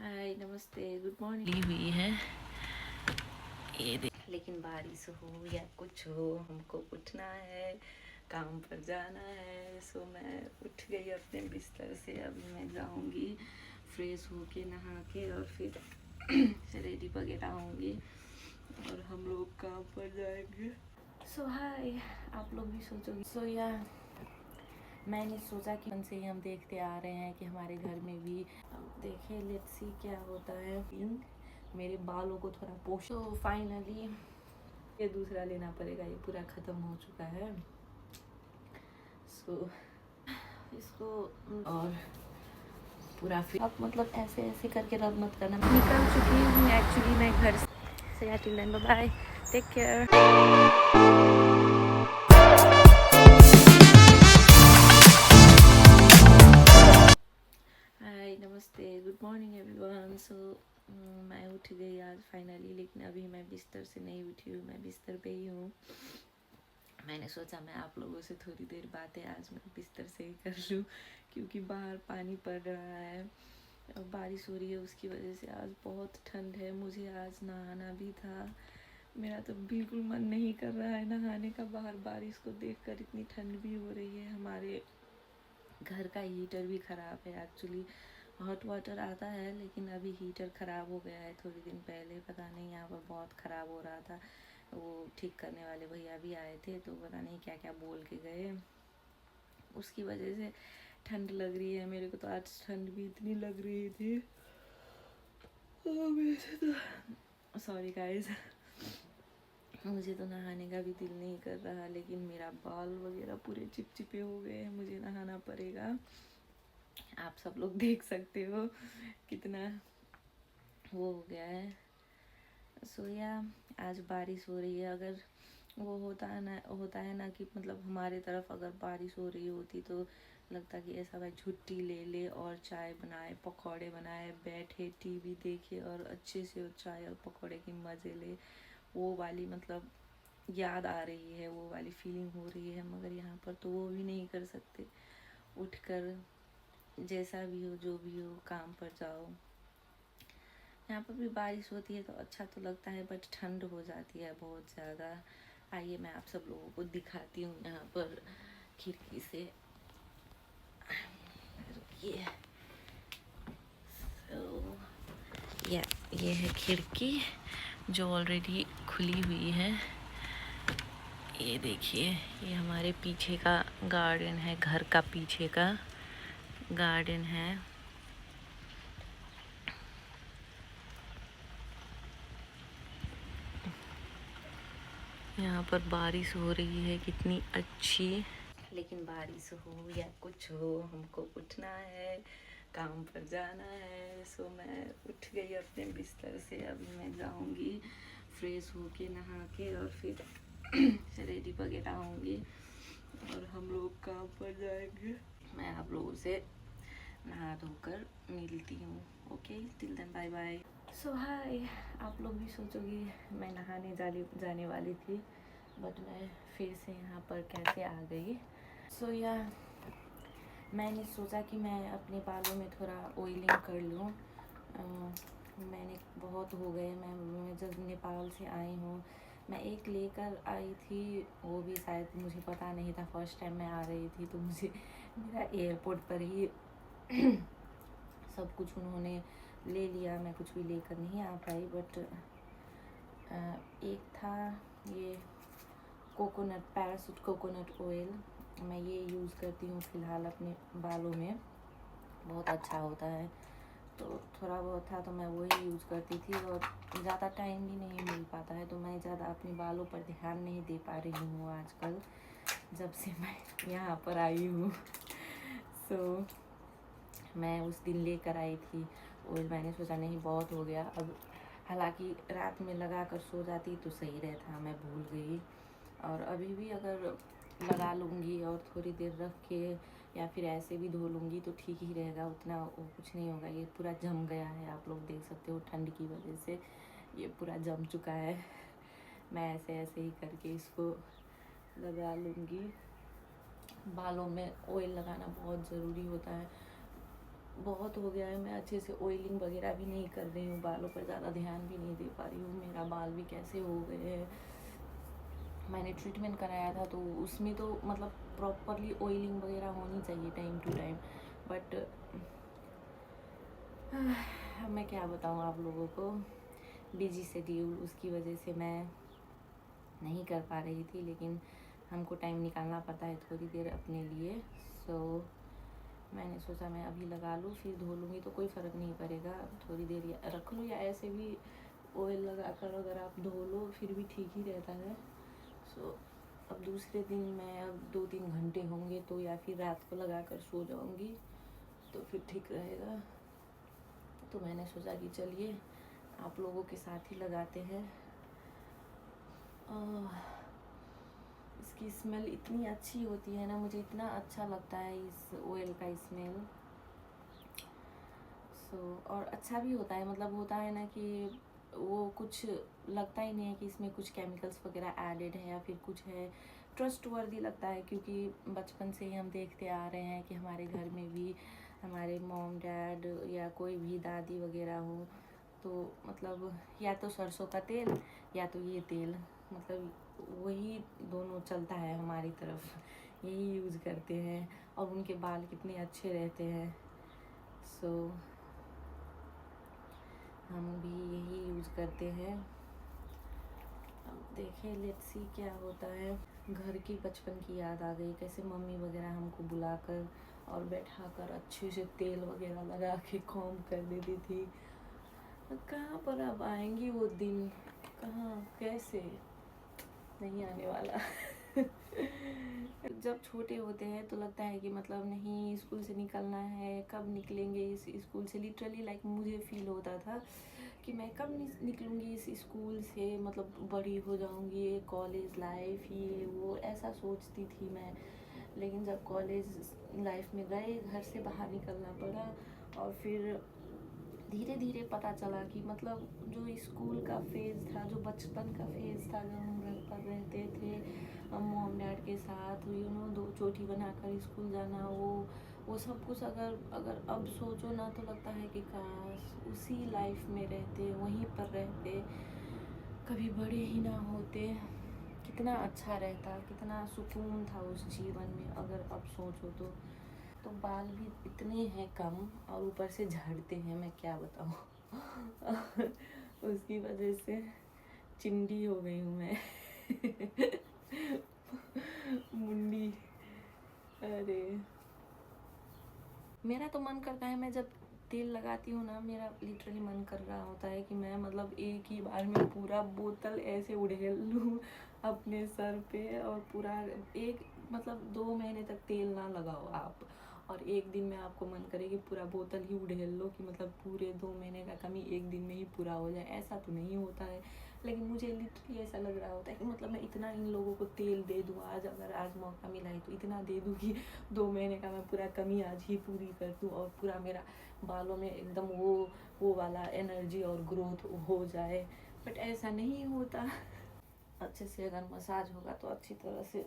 हाय नमस्ते good morning हुई है लेकिन बारिश हो या कुछ हो हमको उठना है, काम पर जाना है। सो मैं उठ गई अपने बिस्तर से। अभी मैं जाऊंगी फ्रेश होके नहा के और फिर रेडी वगैरह होंगी और हम लोग काम पर जाएंगे। सो हाय, आप लोग भी सोचोगे। सो या मैंने सोचा कि उनसे ही हम देखते आ रहे हैं कि हमारे घर में भी देखे, लेट्स सी क्या होता है। मेरे बालों को थोड़ा पोषो। फाइनली ये दूसरा लेना पड़ेगा, ये पूरा ख़त्म हो चुका है। सो इसको और पूरा फिर अब मतलब ऐसे ऐसे करके रब मत करना। मैं निकल चुकी हूँ एक्चुअली, मैं घर से। Till then bye bye, take care. Hi नमस्ते गुड मॉर्निंग एवरीवन। सो मैं उठ गई आज फाइनली, लेकिन अभी मैं बिस्तर से नहीं उठी हूँ, मैं बिस्तर पे ही हूँ। मैंने सोचा मैं आप लोगों से थोड़ी देर बातें आज मैं बिस्तर से ही कर लूँ, क्योंकि बाहर पानी पड़ रहा है और बारिश हो रही है, उसकी वजह से आज बहुत ठंड है। मुझे आज नहाना भी था, मेरा तो बिल्कुल मन नहीं कर रहा है नहाने का। बाहर बारिश को देखकर इतनी ठंड भी हो रही है। हमारे घर का हीटर भी ख़राब है एक्चुअली। हॉट वाटर आता है लेकिन अभी हीटर ख़राब हो गया है थोड़ी दिन पहले। पता नहीं यहाँ पर बहुत ख़राब हो रहा था। वो ठीक करने वाले भैया भी आए थे तो पता नहीं क्या क्या बोल के गए, उसकी वजह से ठंड लग रही है मेरे को। तो आज ठंड भी इतनी लग रही थी। सॉरी गाइस, मुझे तो नहाने का भी दिल नहीं कर रहा, लेकिन मेरा बाल वगैरह पूरे चिपचिपे हो गए हैं, मुझे नहाना पड़ेगा। आप सब लोग देख सकते हो कितना वो हो गया है। सो या आज बारिश हो रही है। अगर वो होता है ना कि मतलब हमारे तरफ अगर बारिश हो रही होती तो लगता कि ऐसा भाई छुट्टी ले ले और चाय बनाए, पकौड़े बनाए, बैठे टीवी देखे और अच्छे से चाय और पकौड़े की मज़े ले। वो वाली मतलब याद आ रही है, वो वाली फीलिंग हो रही है। मगर यहाँ पर तो वो भी नहीं कर सकते। उठकर जैसा भी हो जो भी हो काम पर जाओ। यहाँ पर भी बारिश होती है तो अच्छा तो लगता है, बट ठंड हो जाती है बहुत ज़्यादा। आइए मैं आप सब लोगों को दिखाती हूँ यहाँ पर खिड़की से। रुकिए। ये है खिड़की जो ऑलरेडी खुली हुई है। ये देखिए, ये हमारे पीछे का गार्डन है, घर का पीछे का गार्डन है। यहाँ पर बारिश हो रही है कितनी अच्छी। लेकिन बारिश हो या कुछ हो हमको उठना है, काम पर जाना है। सो मैं उठ गई अपने बिस्तर से। अभी मैं जाऊंगी फ्रेश होके नहा के और फिर रेडी वगैरह होंगी और हम लोग काम पर जाएंगे। मैं आप लोगों से नहा धोकर मिलती हूँ। Okay, till then bye bye. So hi, आप लोग भी सोचोगे मैं नहाने जाने वाली थी, बट मैं फिर से यहाँ पर कैसे आ गई। सो या मैंने सोचा कि मैं अपने बालों में थोड़ा ऑयलिंग कर लूँ। मैंने बहुत हो गए, मैं जब नेपाल से आई हूँ, मैं एक लेकर आई थी, वो भी शायद मुझे पता नहीं था। फर्स्ट टाइम मैं आ रही थी तो मुझे मेरा एयरपोर्ट पर ही सब कुछ उन्होंने ले लिया, मैं कुछ भी लेकर नहीं आ पाई। बट एक था ये कोकोनट, पैराशूट कोकोनट ऑयल, मैं ये यूज़ करती हूँ फ़िलहाल अपने बालों में, बहुत अच्छा होता है। तो थोड़ा बहुत था तो मैं वही यूज़ करती थी और ज़्यादा टाइम भी नहीं मिल पाता है तो मैं ज़्यादा अपने बालों पर ध्यान नहीं दे पा रही हूँ आजकल, जब से मैं यहाँ पर आई हूँ। सो मैं उस दिन लेकर आई थी ऑयल, मैंने सोचा नहीं बहुत हो गया। अब हालांकि रात में लगा कर सो जाती तो सही रहता, मैं भूल गई। और अभी भी अगर लगा लूँगी और थोड़ी देर रख के या फिर ऐसे भी धो लूँगी तो ठीक ही रहेगा, उतना वो कुछ नहीं होगा। ये पूरा जम गया है, आप लोग देख सकते हो, ठंड की वजह से ये पूरा जम चुका है। मैं ऐसे ऐसे ही करके इसको लगा लूँगी। बालों में ऑयल लगाना बहुत ज़रूरी होता है। बहुत हो गया है, मैं अच्छे से ऑयलिंग वगैरह भी नहीं कर रही हूँ, बालों पर ज़्यादा ध्यान भी नहीं दे पा रही हूँ। मेरा बाल भी कैसे हो गए हैं। मैंने ट्रीटमेंट कराया था तो उसमें तो मतलब प्रॉपरली ऑयलिंग वगैरह होनी चाहिए टाइम टू टाइम, बट मैं क्या बताऊँ आप लोगों को, बिजी शेड्यूल, उसकी वजह से मैं नहीं कर पा रही थी। लेकिन हमको टाइम निकालना पड़ता है थोड़ी देर अपने लिए। सो मैंने सोचा मैं अभी लगा लूँ, फिर धो लूँगी तो कोई फ़र्क नहीं पड़ेगा। थोड़ी देर या रख लूँ या ऐसे भी ऑयल लगा कर अगर आप धो लो फिर भी ठीक ही रहता है। सो अब दूसरे दिन मैं अब 2-3 घंटे होंगे तो या फिर रात को लगा कर सो जाऊँगी तो फिर ठीक रहेगा। तो मैंने सोचा कि चलिए आप लोगों के साथ ही लगाते हैं। इसकी स्मेल इतनी अच्छी होती है ना, मुझे इतना अच्छा लगता है इस ऑयल का स्मेल। और अच्छा भी होता है, मतलब होता है ना कि वो कुछ लगता ही नहीं है कि इसमें कुछ केमिकल्स वगैरह एडेड है या फिर कुछ है। ट्रस्टवर्दी लगता है क्योंकि बचपन से ही हम देखते आ रहे हैं कि हमारे घर में भी हमारे मॉम डैड या कोई भी दादी वगैरह हो तो मतलब या तो सरसों का तेल या तो ये तेल, मतलब वही दोनों चलता है हमारी तरफ, यही यूज़ करते हैं और उनके बाल कितने अच्छे रहते हैं। हम भी यही यूज़ करते हैं। अब देखें, लेट्स सी क्या होता है। घर की बचपन की याद आ गई, कैसे मम्मी वगैरह हमको बुलाकर और बैठा कर अच्छे से तेल वगैरह लगा के कॉम्ब कर देती थी। कहाँ पर अब आएंगी वो दिन, कहाँ, कैसे, नहीं आने वाला। जब छोटे होते हैं तो लगता है कि मतलब नहीं स्कूल से निकलना है, कब निकलेंगे इस स्कूल से। लिटरली लाइक मुझे फील होता था कि मैं कब निकलूँगी इस स्कूल से, मतलब बड़ी हो जाऊँगी, कॉलेज लाइफ ये वो ऐसा सोचती थी मैं। लेकिन जब कॉलेज लाइफ में गए, घर से बाहर निकलना पड़ा और फिर धीरे धीरे पता चला कि मतलब जो स्कूल का फेज़ था, जो बचपन का फेज़ था, जब हम घर पर रहते थे मॉम डैड के साथ, दो चोटी बनाकर स्कूल जाना, वो सब कुछ अगर अब सोचो ना तो लगता है कि काश उसी लाइफ में रहते, वहीं पर रहते, कभी बड़े ही ना होते, कितना अच्छा रहता, कितना सुकून था उस जीवन में। अगर अब सोचो तो बाल भी इतने हैं कम और ऊपर से झड़ते हैं, मैं क्या बताऊँ। उसकी वजह से चिंडी हो गई हूँ मैं। मुंडी। अरे मेरा तो मन करता है, मैं जब तेल लगाती हूँ ना, मेरा लिटरली मन कर रहा होता है कि मैं मतलब एक ही बार में पूरा बोतल ऐसे उड़ेल लूँ अपने सर पे और पूरा एक मतलब 2 महीने तक तेल ना लगाओ आप और एक दिन में आपको मन करे कि पूरा बोतल ही उड़ेल लो कि मतलब पूरे 2 महीने का कमी एक दिन में ही पूरा हो जाए। ऐसा तो नहीं होता है, लेकिन मुझे लिटरली ऐसा लग रहा होता है कि मतलब मैं इतना इन लोगों को तेल दे दूँ आज, अगर आज मौका मिला है तो इतना दे दूँ कि 2 महीने का मैं पूरा कमी आज ही पूरी कर दूँ और पूरा मेरा बालों में एकदम वो वाला एनर्जी और ग्रोथ हो जाए। बट ऐसा नहीं होता। अच्छे से अगर मसाज होगा तो अच्छी तरह से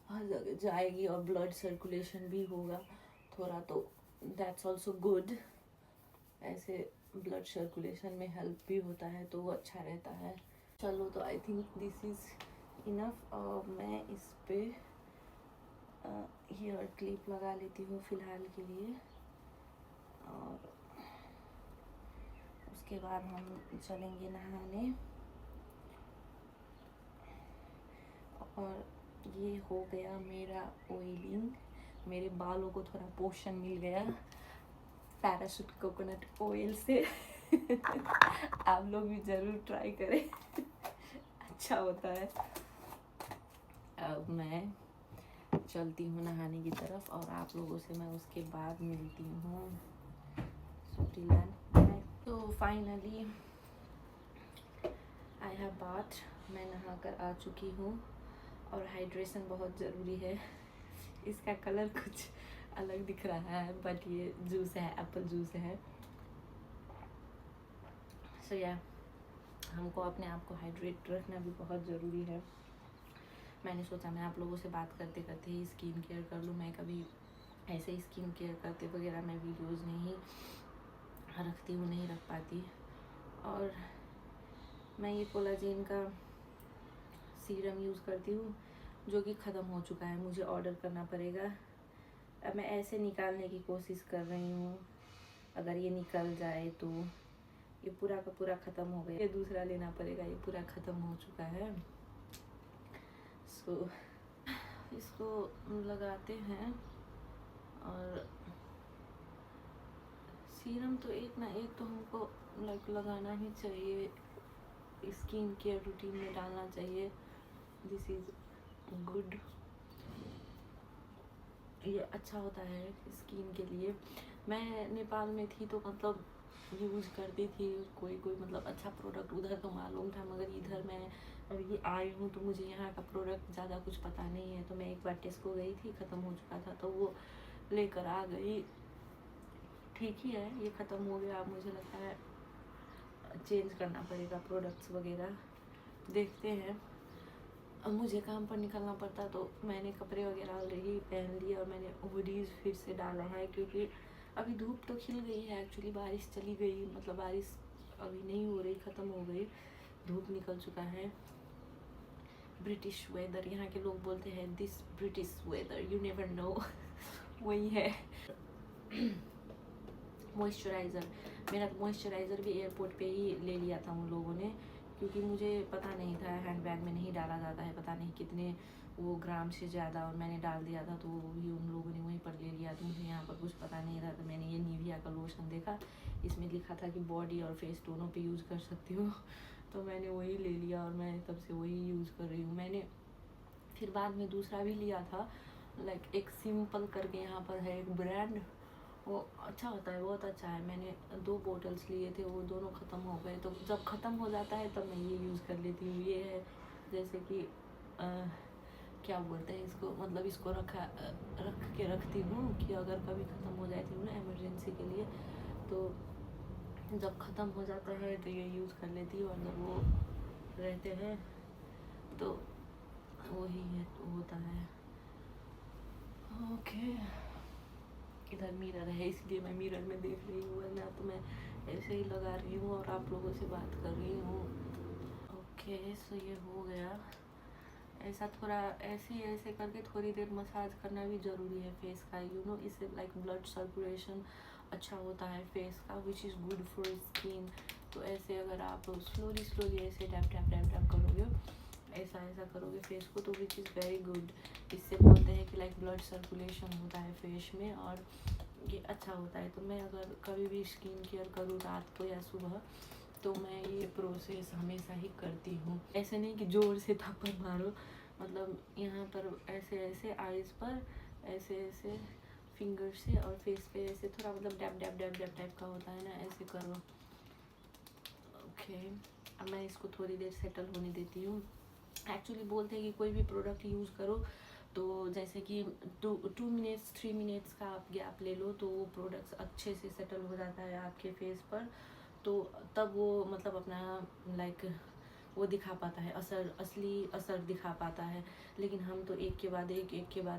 हर जगह जाएगी और ब्लड सर्कुलेशन भी होगा थोड़ा, तो दैट्स ऑल्सो गुड। ऐसे ब्लड सर्कुलेशन में हेल्प भी होता है तो वो अच्छा रहता है। चलो तो I think this is enough. मैं इस पे हेयर क्लिप लगा लेती हूँ फ़िलहाल के लिए और उसके बाद हम चलेंगे नहाने। और ये हो गया मेरा ऑयलिंग, मेरे बालों को थोड़ा पोषण मिल गया पैराशूट कोकोनट ऑयल से। आप लोग भी ज़रूर ट्राई करें, अच्छा होता है। अब मैं चलती हूँ नहाने की तरफ और आप लोगों से मैं उसके बाद मिलती हूँ। तो फाइनली आई हैव बाथ, मैं नहा कर आ चुकी हूँ और हाइड्रेशन बहुत ज़रूरी है। इसका कलर कुछ अलग दिख रहा है बट ये जूस है, एप्पल जूस है। सो या हमको अपने आप को हाइड्रेट रखना भी बहुत ज़रूरी है। मैंने सोचा मैं आप लोगों से बात करते करते ही स्किन केयर कर लूँ। मैं कभी ऐसे स्किन केयर करते वगैरह मैं वीडियोज़ नहीं रखती हूँ, नहीं रख पाती। और मैं ये कोलाजेन का सीरम यूज़ करती हूँ जो कि ख़त्म हो चुका है, मुझे ऑर्डर करना पड़ेगा। अब मैं ऐसे निकालने की कोशिश कर रही हूँ, अगर ये निकल जाए तो। ये पूरा का पूरा ख़त्म हो गया, ये दूसरा लेना पड़ेगा, ये पूरा ख़त्म हो चुका है। सो इसको लगाते हैं। और सीरम तो एक ना एक तो हमको लगाना ही चाहिए, स्किन केयर रूटीन में डालना चाहिए। दिस इज़ गुड, ये अच्छा होता है स्किन के लिए। मैं नेपाल में थी तो मतलब यूज़ करती थी कोई मतलब अच्छा प्रोडक्ट उधर तो मालूम था, मगर इधर मैं अभी आई हूँ तो मुझे यहाँ का प्रोडक्ट ज़्यादा कुछ पता नहीं है। तो मैं एक बार टेस्को गई थी, ख़त्म हो चुका था तो वो लेकर आ गई। ठीक ही है, ये ख़त्म हो गया। अब मुझे लगता है चेंज करना पड़ेगा प्रोडक्ट्स वगैरह, देखते हैं। अब मुझे काम पर निकलना पड़ता तो मैंने कपड़े वगैरह ऑलरेडी पहन लिए और मैंने हुडीज़ फिर से डाला है, क्योंकि अभी धूप तो खिल गई है। एक्चुअली बारिश चली गई, मतलब बारिश अभी नहीं हो रही, ख़त्म हो गई, धूप निकल चुका है। ब्रिटिश वेदर, यहाँ के लोग बोलते हैं this British weather, you never know. वही है। मॉइस्चराइज़र, मेरा मॉइस्चराइज़र भी एयरपोर्ट पे ही ले लिया था उन लोगों ने, क्योंकि मुझे पता नहीं था हैंड बैग में नहीं डाला जाता है, पता नहीं कितने वो ग्राम से ज़्यादा, और मैंने डाल दिया था तो वो भी उन लोगों ने वहीं पर ले लिया। तो मुझे यहाँ पर कुछ पता नहीं था, तो मैंने ये निविया का लोशन देखा, इसमें लिखा था कि बॉडी और फेस दोनों पे यूज़ कर सकती हो, तो मैंने वही ले लिया और मैं तब से वही यूज़ कर रही हूँ। मैंने फिर बाद में दूसरा भी लिया था, एक सिंपल करके यहाँ पर है एक ब्रांड, वो अच्छा होता है, बहुत अच्छा है। मैंने 2 बॉटल्स लिए थे, वो दोनों ख़त्म हो गए। तो जब ख़त्म हो जाता है तब मैं ये यूज़ कर लेती हूँ। ये है जैसे कि क्या बोलते हैं इसको, मतलब इसको रख के रखती हूँ कि अगर कभी ख़त्म हो जाती हूँ ना इमरजेंसी के लिए, तो जब ख़त्म हो जाता है तो ये यूज़ कर लेती हूँ। और जब वो रहते हैं तो वही है, होता है। ओके, इधर मिरर है इसलिए मैं मिरर में देख रही हूँ, वरना तो मैं ऐसे ही लगा रही हूँ और आप लोगों से बात कर रही हूँ। ओके, सो ये हो गया। ऐसा थोड़ा ऐसे करके थोड़ी देर मसाज करना भी ज़रूरी है फेस का, यू नो, इससे ब्लड सर्कुलेशन अच्छा होता है फेस का, विच इज़ गुड फॉर स्किन। तो ऐसे अगर आप स्लोली ऐसे टैप करोगे, ऐसा करोगे फेस को, तो विच इज़ वेरी गुड। इससे बोलते हैं कि ब्लड सर्कुलेशन होता है फेस में और ये अच्छा होता है। तो मैं अगर कभी भी स्किन केयर करूँ रात को या सुबह, तो मैं ये प्रोसेस हमेशा ही करती हूँ। ऐसे नहीं कि ज़ोर से थप्पड़ मारो, मतलब यहाँ पर ऐसे आइज़ पर ऐसे फिंगर से, और फेस पे ऐसे थोड़ा डैब टाइप का होता है ना, ऐसे करो। ओके, अब मैं इसको थोड़ी देर सेटल होने देती हूँ। एक्चुअली बोलते हैं कि कोई भी प्रोडक्ट यूज़ करो तो जैसे कि 2 मिनट्स 3 मिनट्स का आप गैप ले लो, तो वो प्रोडक्ट्स अच्छे से सेटल हो जाता है आपके फेस पर, तो तब वो मतलब अपना वो दिखा पाता है, असली असर दिखा पाता है। लेकिन हम तो एक के बाद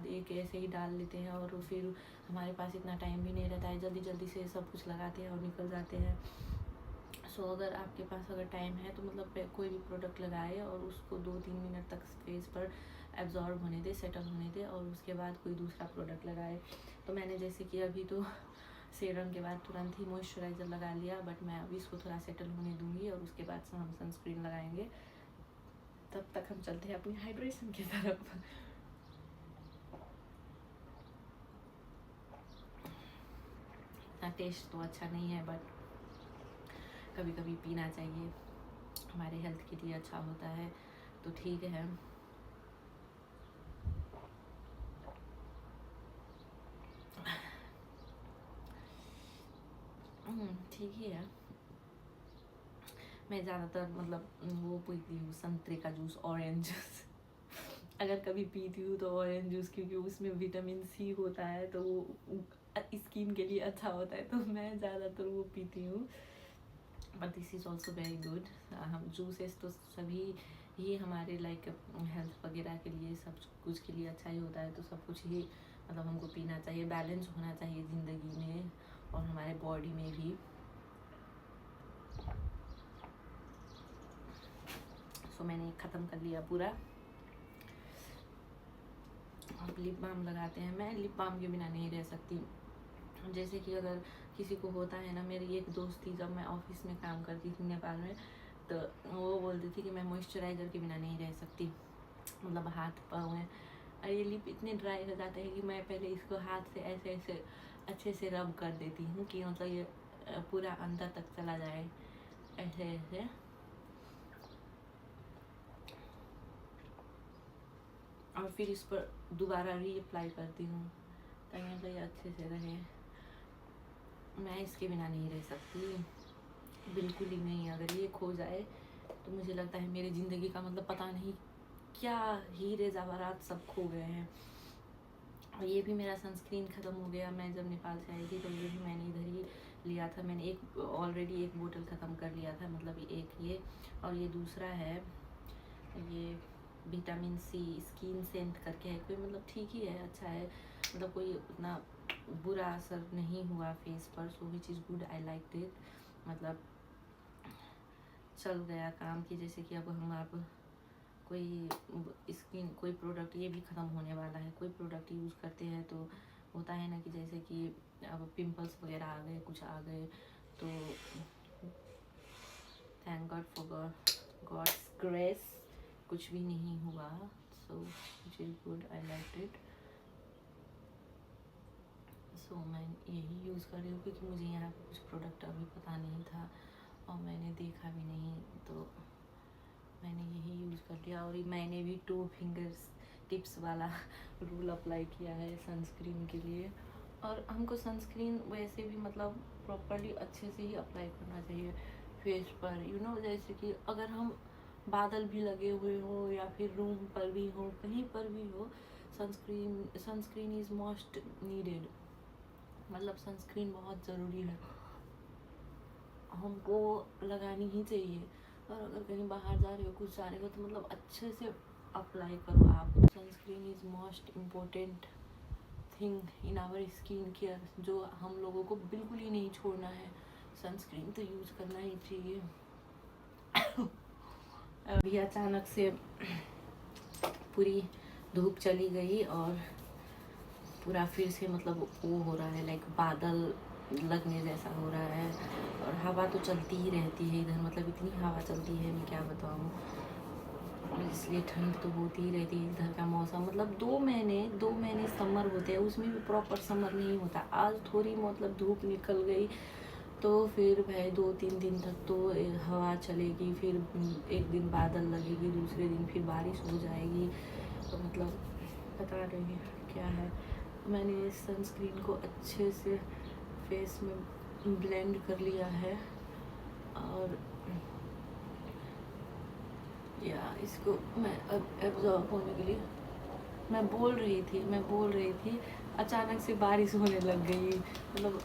एक ऐसे ही डाल लेते हैं, और फिर हमारे पास इतना टाइम भी नहीं रहता है, जल्दी से सब कुछ लगाते हैं और निकल जाते हैं। सो अगर आपके पास अगर टाइम है तो मतलब कोई भी प्रोडक्ट लगाए और उसको 2-3 मिनट तक फेस पर एब्जॉर्ब होने दे, सेटल होने दे, और उसके बाद कोई दूसरा प्रोडक्ट लगाए। तो मैंने जैसे कि अभी तो सीरम के बाद तुरंत ही मॉइस्चराइज़र लगा लिया, बट मैं अभी इसको थोड़ा सेटल होने दूँगी और उसके बाद से हम सनस्क्रीन लगाएंगे। तब तक हम चलते हैं अपनी हाइड्रेशन की तरफ। टेस्ट तो अच्छा नहीं है, बट कभी कभी पीना चाहिए, हमारे हेल्थ के लिए अच्छा होता है, तो ठीक है। ठीक ही है। मैं ज़्यादातर मतलब वो पीती हूँ संतरे का जूस, ऑरेंज जूस। अगर कभी पीती हूँ तो ऑरेंज जूस, क्योंकि उसमें विटामिन सी होता है, तो वो स्किन के लिए अच्छा होता है, तो मैं ज़्यादातर वो पीती हूँ। But this is also very good. हम जूसेस तो सभी ही हमारे हेल्थ वगैरह के लिए, सब कुछ के लिए अच्छा ही होता है, तो सब कुछ ही मतलब हमको पीना चाहिए, बैलेंस होना चाहिए ज़िंदगी में और हमारे बॉडी में भी। सो मैंने ख़त्म कर लिया पूरा। अब लिप बाम लगाते हैं। मैं लिप बाम के बिना नहीं रह सकती। जैसे कि अगर किसी को होता है ना, मेरी एक दोस्त थी जब मैं ऑफिस में काम करती थी नेपाल में, तो वो बोलती थी कि मैं मॉइस्चराइज़र के बिना नहीं रह सकती। मतलब हाथ पाँव में और ये लिप इतने ड्राई हो जाते हैं कि मैं पहले इसको हाथ से ऐसे ऐसे अच्छे से रब कर देती हूँ कि मतलब ये पूरा अंदर तक चला जाए, ऐसे ऐसे। और फिर इस पर दोबारा रीअप्लाई करती हूँ ताकि मतलब ये अच्छे से रहे। मैं इसके बिना नहीं रह सकती, बिल्कुल ही नहीं। अगर ये खो जाए तो मुझे लगता है मेरी ज़िंदगी का मतलब पता नहीं क्या हीरे जवाहरात सब खो गए हैं। और ये भी मेरा सनस्क्रीन ख़त्म हो गया। मैं जब नेपाल से आई थी तो ये भी मैंने इधर ही लिया था। मैंने एक ऑलरेडी एक बोतल ख़त्म कर लिया था, मतलब एक ये, और ये दूसरा है ये विटामिन सी स्किन सेंट करके है कोई, मतलब ठीक ही है, अच्छा है, मतलब कोई उतना बुरा असर नहीं हुआ फेस पर। So which is good, I like it. मतलब चल गया काम की। जैसे कि अब हम आप कोई स्किन कोई प्रोडक्ट, ये भी ख़त्म होने वाला है, कोई प्रोडक्ट यूज़ करते हैं तो होता है ना कि जैसे कि अब पिंपल्स वगैरह आ गए, कुछ आ गए, तो thank God for God's grace कुछ भी नहीं हुआ। So which is good, I like it. So मैं यही यूज़ कर रही हूँ क्योंकि मुझे यहाँ पे कुछ प्रोडक्ट अभी पता नहीं था और मैंने देखा भी नहीं, तो मैंने यही यूज़ कर लिया। और मैंने भी 2 फिंगर्स टिप्स वाला रूल अप्लाई किया है सनस्क्रीन के लिए। और हमको सनस्क्रीन वैसे भी मतलब प्रॉपरली अच्छे से ही अप्लाई करना चाहिए फेस पर, यू नो। जैसे कि अगर हम बादल भी लगे हुए हो या फिर रूम पर भी हो, कहीं पर भी हो, सनस्क्रीन इज़ मोस्ट नीडेड। मतलब सनस्क्रीन बहुत ज़रूरी है, हमको लगानी ही चाहिए। और अगर कहीं बाहर जा रहे हो, कुछ जा रहे हो, तो मतलब अच्छे से अप्लाई करो आप। Sunscreen is most important thing in our skin care, जो हम लोगों को बिल्कुल ही नहीं छोड़ना है। सनस्क्रीन तो यूज़ करना ही चाहिए। अभी अचानक से पूरी धूप चली गई और पूरा फिर से मतलब वो हो रहा है, लाइक बादल लगने जैसा हो रहा है। और हवा तो चलती ही रहती है इधर, मतलब इतनी हवा चलती है मैं क्या बताऊँ। इसलिए ठंड तो होती ही रहती है इधर का मौसम। मतलब 2 महीने समर होते हैं, उसमें भी प्रॉपर समर नहीं होता। आज थोड़ी मतलब धूप निकल गई तो फिर भाई 2-3 दिन तक तो हवा चलेगी, फिर एक दिन बादल लगेगी, दूसरे दिन फिर बारिश हो जाएगी। तो मतलब पता नहीं क्या है। मैंने सनस्क्रीन को अच्छे से फेस में ब्लेंड कर लिया है और या इसको मैं अब एब्जॉर्ब होने के लिए मैं बोल रही थी अचानक से बारिश होने लग गई। मतलब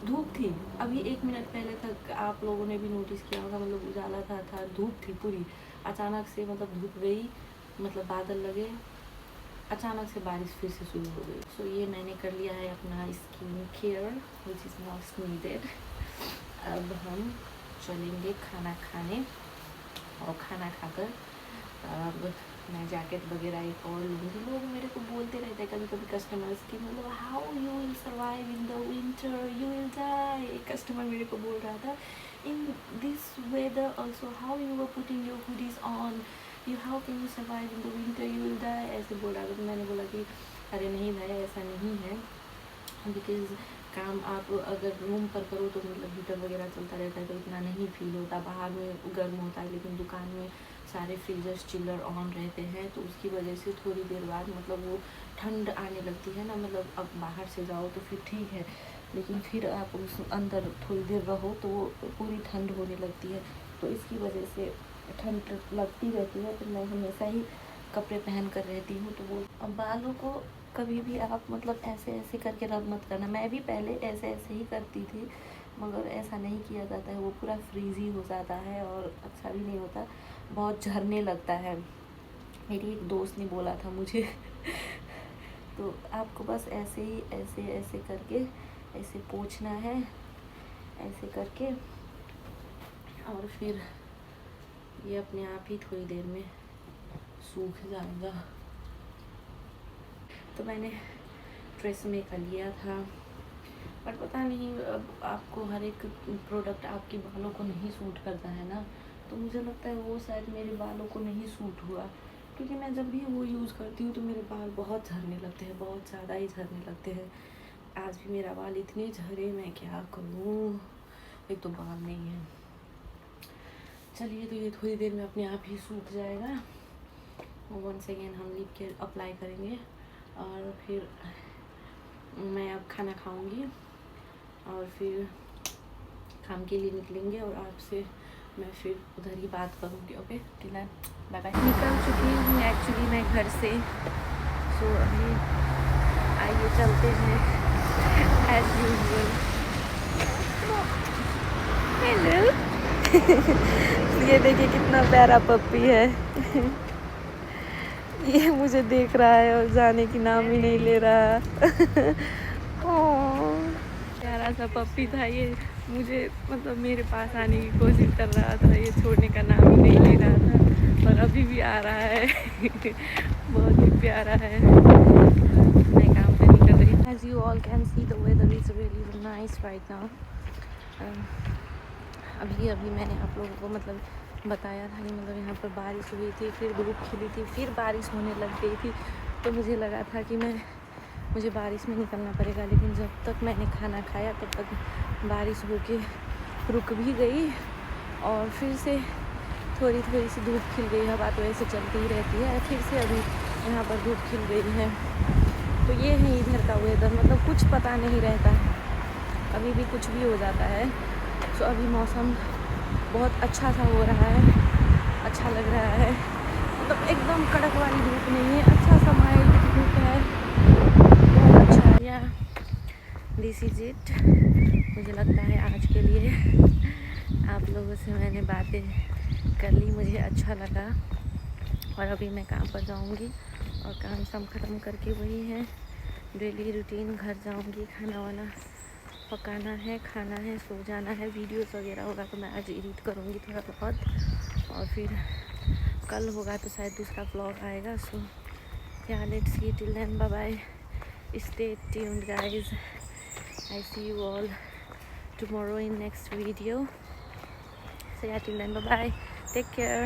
धूप थी, अभी 1 मिनट पहले तक आप लोगों ने भी नोटिस किया होगा, मतलब उजाला था, धूप थी पूरी। अचानक से मतलब धूप गई, मतलब बादल लगे, अचानक से बारिश फिर से शुरू हो गई। सो ये मैंने कर लिया है अपना skin care which is not needed. अब हम चलेंगे खाना खाने और खाना खाकर अब मैं जैकेट वगैरह एक और लूँगी। लोग मेरे को बोलते रहते हैं कभी कभी कस्टमर्स की, मतलब how you will survive in the winter, you will die. एक कस्टमर मेरे को बोल रहा था in this weather also how you were putting your hoodies on, you how can you survive in the winter, you will die, ऐसे बोल रहा था। तो मैंने बोला कि अरे नहीं भाई ऐसा नहीं है, बिकॉज काम आप अगर रूम पर करो तो मतलब हीटर वगैरह चलता रहता है तो इतना नहीं फील होता, बाहर में गर्म होता है, लेकिन दुकान में सारे फ्रीजर्स चिल्लर ऑन रहते हैं तो उसकी वजह से थोड़ी देर बाद मतलब वो ठंड आने लगती है ना। मतलब अब बाहर से जाओ तो फिर ठीक है, लेकिन फिर आप उस अंदर थोड़ी देर रहो तो वो पूरी ठंड होने लगती है, तो इसकी वजह से ठंड लगती रहती है। तो मैं हमेशा ही कपड़े पहन कर रहती हूँ। तो वो बालों को कभी भी आप मतलब ऐसे ऐसे करके रब मत करना। मैं भी पहले ऐसे ऐसे ही करती थी, मगर ऐसा नहीं किया जाता है, वो पूरा फ्रीज़ी हो जाता है और अच्छा भी नहीं होता, बहुत झड़ने लगता है। मेरी एक दोस्त ने बोला था मुझे तो आपको बस ऐसे ही ऐसे करके ऐसे पोंछना है, ऐसे करके, और फिर ये अपने आप ही थोड़ी देर में सूख जाएगा। तो मैंने ट्रेसेमे का लिया था, बट पता नहीं अब आपको हर एक प्रोडक्ट आपके बालों को नहीं सूट करता है ना, तो मुझे लगता है वो शायद मेरे बालों को नहीं सूट हुआ, क्योंकि मैं जब भी वो यूज़ करती हूँ तो मेरे बाल बहुत झड़ने लगते हैं, बहुत ज़्यादा ही झड़ने लगते हैं। आज भी मेरा बाल इतने झड़े, मैं क्या करूँ, एक तो बाल नहीं है। चलिए, तो ये थोड़ी देर में अपने आप ही सूख जाएगा। वंस अगेन हम लिप केयर अप्लाई करेंगे और फिर मैं अब खाना खाऊंगी और फिर काम के लिए निकलेंगे, और आपसे मैं फिर उधर ही बात करूंगी। Okay, till then bye bye. निकल चुकी हूँ एक्चुअली मैं घर से, सो अभी आइए चलते हैं एज यूजुअल। हेलो। ये देखिए कितना प्यारा पप्पी है। ये मुझे देख रहा है और जाने की नाम ही नहीं ले रहा। प्यारा सा पप्पी था ये, मुझे मतलब मेरे पास आने की कोशिश कर रहा था, ये छोड़ने का नाम ही नहीं ले रहा था, और अभी भी आ रहा है। बहुत ही प्यारा है। मैं काम पे निकल रही हूँ। As you all can see, the weather is really nice right now. अभी मैंने आप लोगों को मतलब बताया था कि मतलब यहाँ पर बारिश हुई थी, फिर धूप खिली थी, फिर बारिश होने लग गई थी। तो मुझे लगा था कि मुझे बारिश में निकलना पड़ेगा, लेकिन जब तक मैंने खाना खाया तब तक बारिश होके रुक भी गई, और फिर से थोड़ी सी धूप खिल गई। हवा तो ऐसे चलती ही रहती है, फिर से अभी यहाँ पर धूप खिल गई है। तो ये है इधर का वेदर, मतलब कुछ पता नहीं रहता है, अभी भी कुछ भी हो जाता है। तो अभी मौसम बहुत अच्छा सा हो रहा है, अच्छा लग रहा है, मतलब एकदम कड़क वाली धूप नहीं है, अच्छा सा माइल्ड धूप है, बहुत अच्छा है। या दिस इज इट। मुझे लगता है आज के लिए आप लोगों से मैंने बातें कर ली, मुझे अच्छा लगा। और अभी मैं काम पर जाऊंगी और काम सब ख़त्म करके वही है डेली रूटीन, घर जाऊंगी, खाना वाना पकाना है, खाना है, सो जाना है। वीडियोस वगैरह होगा तो मैं आज एडिट करूँगी थोड़ा बहुत, और फिर कल होगा तो शायद दूसरा व्लॉग आएगा। So yeah let's see, till then bye bye, stay tuned guys, I see you all tomorrow in next video. So yeah, till then, bye bye, take care.